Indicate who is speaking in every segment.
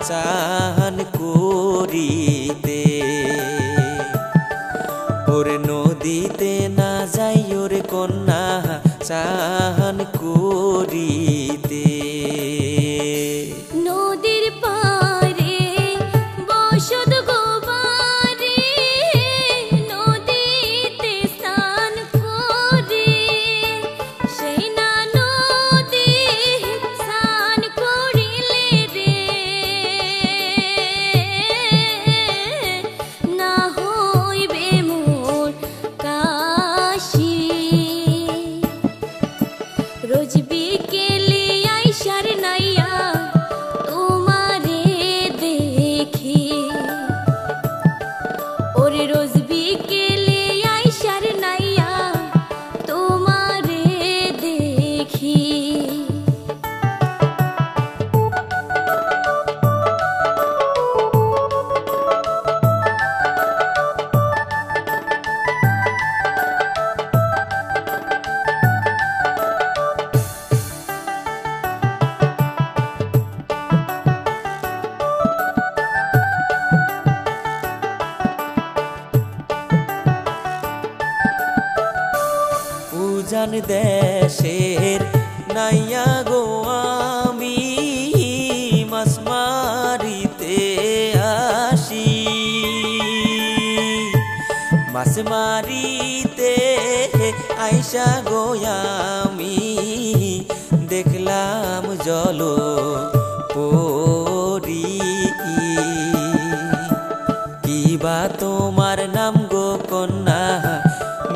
Speaker 1: চান করিতে। ওরে নদীতে না যাই ওরে কন্যা চান করিতে।
Speaker 2: নদীর পারে বসত গোবারে নদীতে স্নান করে সেই না নদী স্নান করিলে রে না হইবে মোর কাশি। রোজ বিকেলে আইসার নাইয়া তোমারে দেখি। ওরে রোজ বিকেলে আইসার নাইয়া তোমারে দেখি।
Speaker 1: উজান দেশের নাইয়া গো আমি মাছ মারিতে আসি। মাছ মারিতে আইসা গো আমি দেখলাম জল পরি। কিবা তোমার নাম গো কন্যা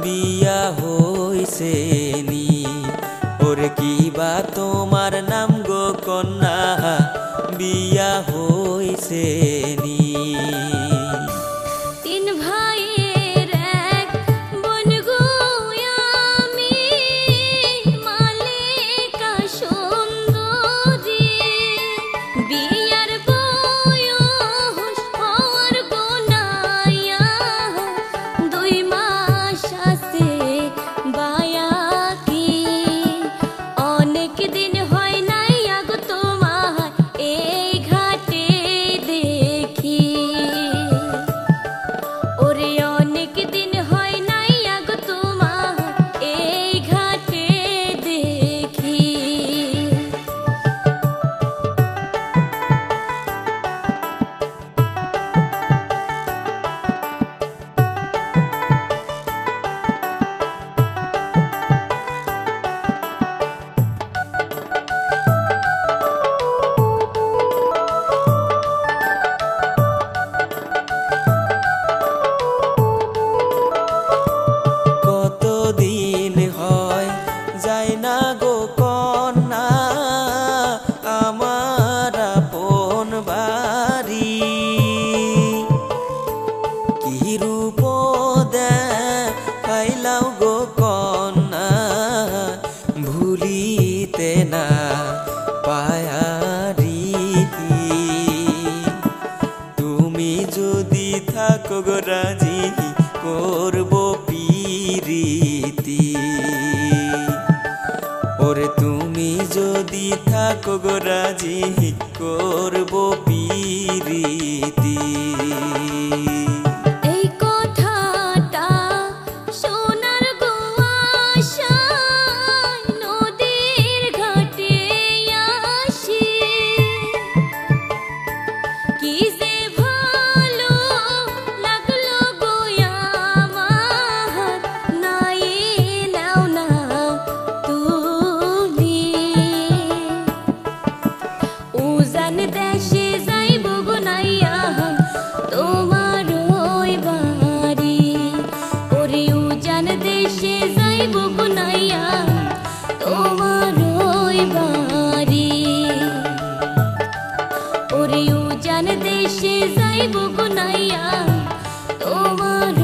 Speaker 1: বিয়া হইছে নি। ওরে কিবা তোমার নাম গো কন্যা বিয়া হইছে নি।
Speaker 2: তিন ভাইয়ের এক বোন গো আমি মালেকা সুন্দরী। বিয়ার বয়স হওয়ার গো নাইয়া 2 মাস আছে বায়াকি। অনেক দিন হয় নাই আগো তোমার এই ঘাটে দেখি। ওরে অনেক দিন হয় নাই আগো তোমার এই ঘাটে দেখি।
Speaker 1: কতদিন হয় যায় না গো কন্যা আমার আপন বাড়ি। কি রূপ দেখাইলাও গো কন্যা ভুলিতে না পায়ারি। তুমি যদি থাকো গো রাজি করব প্রীতি। ওরে তুমি যদি থাকো গো রাজি করব প্রীতি।
Speaker 2: এই কথাটা সোনার গো আশায় নদীর ঘাটে আসি। কি যে ভালো লাগলো গো আমার নাই নাও না তুমি। উজান দেশে যাইব গো নাইয়া তোমার ওই বাড়ি। ওরে উজান দেশে যাইব গো নাইয়া তোমার ওই বাড়ি। ওরে উজান দেশে যাইব গো নাইয়া তোমার